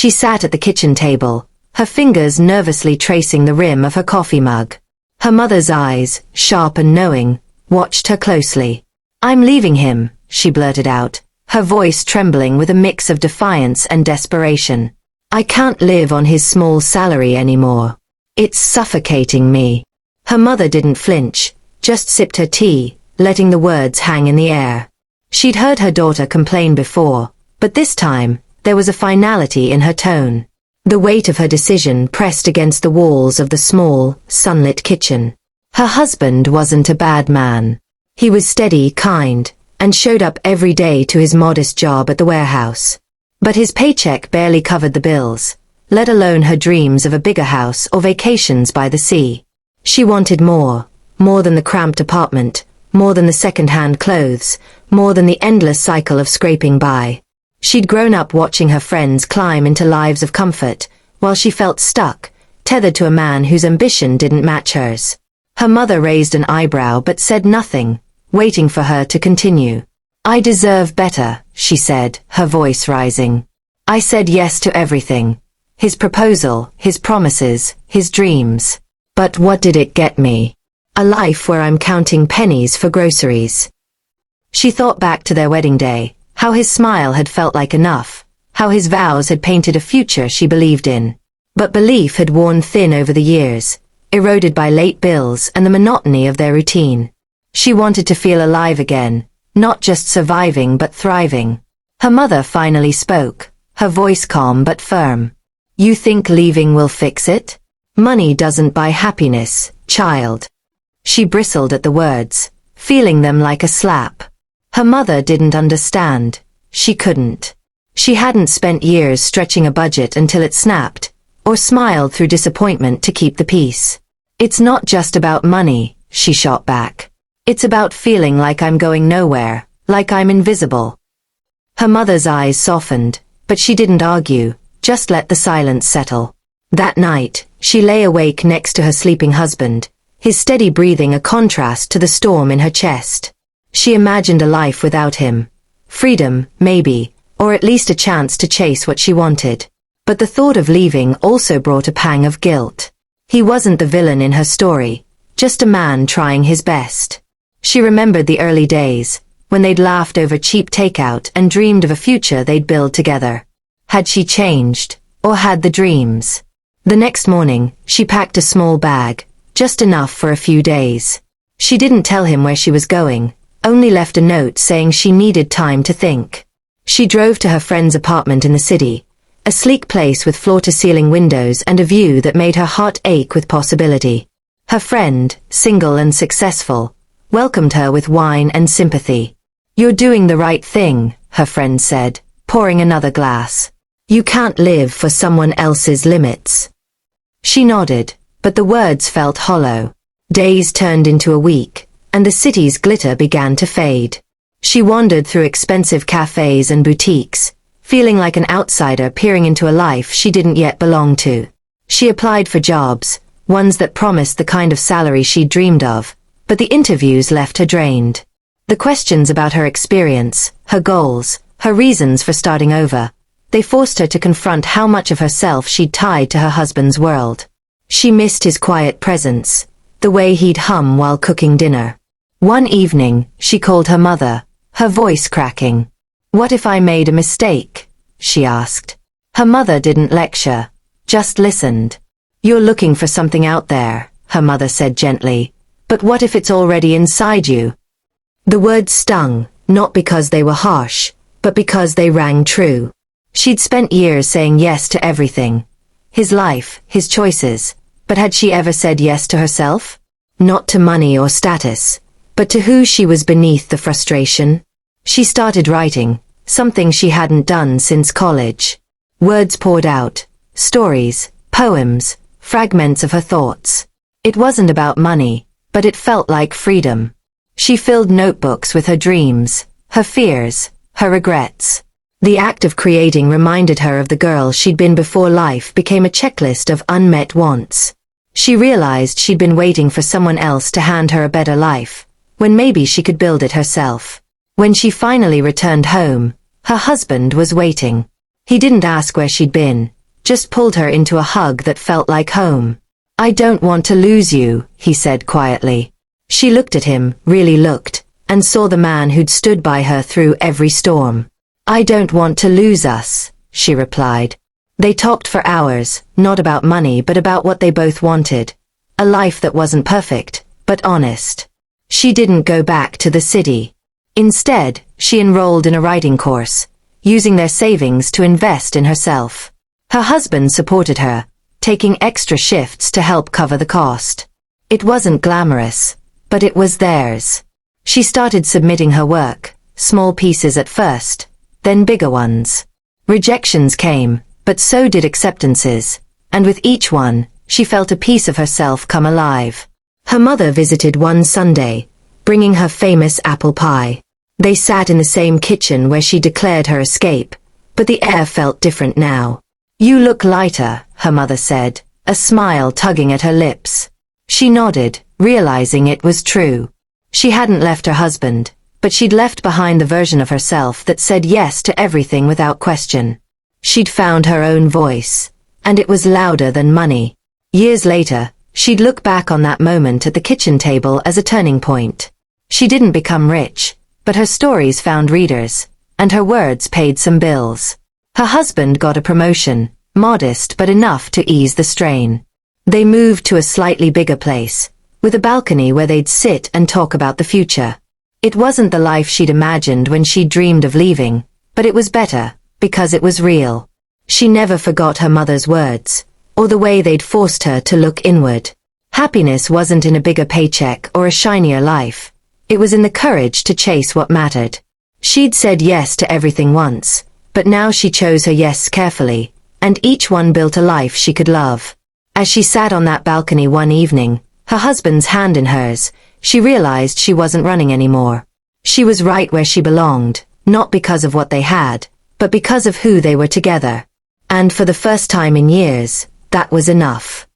She sat at the kitchen table, her fingers nervously tracing the rim of her coffee mug. Her mother's eyes, sharp and knowing, watched her closely. "I'm leaving him," she blurted out, her voice trembling with a mix of defiance and desperation. "I can't live on his small salary anymore. It's suffocating me." Her mother didn't flinch, just sipped her tea, letting the words hang in the air. She'd heard her daughter complain before, but this time, there was a finality in her tone. The weight of her decision pressed against the walls of the small, sunlit kitchen. Her husband wasn't a bad man. He was steady, kind, and showed up every day to his modest job at the warehouse. But his paycheck barely covered the bills, let alone her dreams of a bigger house or vacations by the sea. She wanted more than the cramped apartment, more than the second-hand clothes, more than the endless cycle of scraping by. She'd grown up watching her friends climb into lives of comfort, while she felt stuck, tethered to a man whose ambition didn't match hers. Her mother raised an eyebrow but said nothing, waiting for her to continue. "I deserve better," she said, her voice rising. "I said yes to everything. His proposal, his promises, his dreams. But what did it get me? A life where I'm counting pennies for groceries." She thought back to their wedding day, how his smile had felt like enough, how his vows had painted a future she believed in. But belief had worn thin over the years, eroded by late bills and the monotony of their routine. She wanted to feel alive again, not just surviving but thriving. Her mother finally spoke, her voice calm but firm. "You think leaving will fix it? Money doesn't buy happiness, child." She bristled at the words, feeling them like a slap. Her mother didn't understand. She couldn't. She hadn't spent years stretching a budget until it snapped, or smiled through disappointment to keep the peace. "It's not just about money," she shot back. "It's about feeling like I'm going nowhere, like I'm invisible." Her mother's eyes softened, but she didn't argue, just let the silence settle. That night, she lay awake next to her sleeping husband, his steady breathing a contrast to the storm in her chest. She imagined a life without him. Freedom, maybe, or at least a chance to chase what she wanted. But the thought of leaving also brought a pang of guilt. He wasn't the villain in her story, just a man trying his best. She remembered the early days, when they'd laughed over cheap takeout and dreamed of a future they'd build together. Had she changed, or had the dreams? The next morning, she packed a small bag, just enough for a few days. She didn't tell him where she was going, only left a note saying she needed time to think. She drove to her friend's apartment in the city, a sleek place with floor-to-ceiling windows and a view that made her heart ache with possibility. Her friend, single and successful, welcomed her with wine and sympathy. "You're doing the right thing," her friend said, pouring another glass. "You can't live for someone else's limits." She nodded, but the words felt hollow. Days turned into a week, and the city's glitter began to fade. She wandered through expensive cafes and boutiques, feeling like an outsider peering into a life she didn't yet belong to. She applied for jobs, ones that promised the kind of salary she'd dreamed of, but the interviews left her drained. The questions about her experience, her goals, her reasons for starting over, they forced her to confront how much of herself she'd tied to her husband's world. She missed his quiet presence, the way he'd hum while cooking dinner. One evening, she called her mother, her voice cracking. "What if I made a mistake?" she asked. Her mother didn't lecture, just listened. "You're looking for something out there," her mother said gently, "but what if it's already inside you?" The words stung, not because they were harsh, but because they rang true. She'd spent years saying yes to everything. His life, his choices, but had she ever said yes to herself? Not to money or status, but to who she was beneath the frustration. She started writing, something she hadn't done since college. Words poured out, stories, poems, fragments of her thoughts. It wasn't about money, but it felt like freedom. She filled notebooks with her dreams, her fears, her regrets. The act of creating reminded her of the girl she'd been before life became a checklist of unmet wants. She realized she'd been waiting for someone else to hand her a better life, when maybe she could build it herself. When she finally returned home, her husband was waiting. He didn't ask where she'd been, just pulled her into a hug that felt like home. "I don't want to lose you," he said quietly. She looked at him, really looked, and saw the man who'd stood by her through every storm. "I don't want to lose us," she replied. They talked for hours, not about money but about what they both wanted. A life that wasn't perfect, but honest. She didn't go back to the city. Instead, she enrolled in a writing course, using their savings to invest in herself. Her husband supported her, taking extra shifts to help cover the cost. It wasn't glamorous, but it was theirs. She started submitting her work, small pieces at first, then bigger ones. Rejections came, but so did acceptances, and with each one, she felt a piece of herself come alive. Her mother visited one Sunday, bringing her famous apple pie. They sat in the same kitchen where she declared her escape, but the air felt different now. "You look lighter," her mother said, a smile tugging at her lips. She nodded, realizing it was true. She hadn't left her husband, but she'd left behind the version of herself that said yes to everything without question. She'd found her own voice, and it was louder than money. Years later, she'd look back on that moment at the kitchen table as a turning point. She didn't become rich, but her stories found readers, and her words paid some bills. Her husband got a promotion, modest but enough to ease the strain. They moved to a slightly bigger place, with a balcony where they'd sit and talk about the future. It wasn't the life she'd imagined when she dreamed of leaving, but it was better, because it was real. She never forgot her mother's words, or the way they'd forced her to look inward. Happiness wasn't in a bigger paycheck or a shinier life. It was in the courage to chase what mattered. She'd said yes to everything once, but now she chose her yes carefully, and each one built a life she could love. As she sat on that balcony one evening, her husband's hand in hers, she realized she wasn't running anymore. She was right where she belonged, not because of what they had, but because of who they were together. And for the first time in years, that was enough.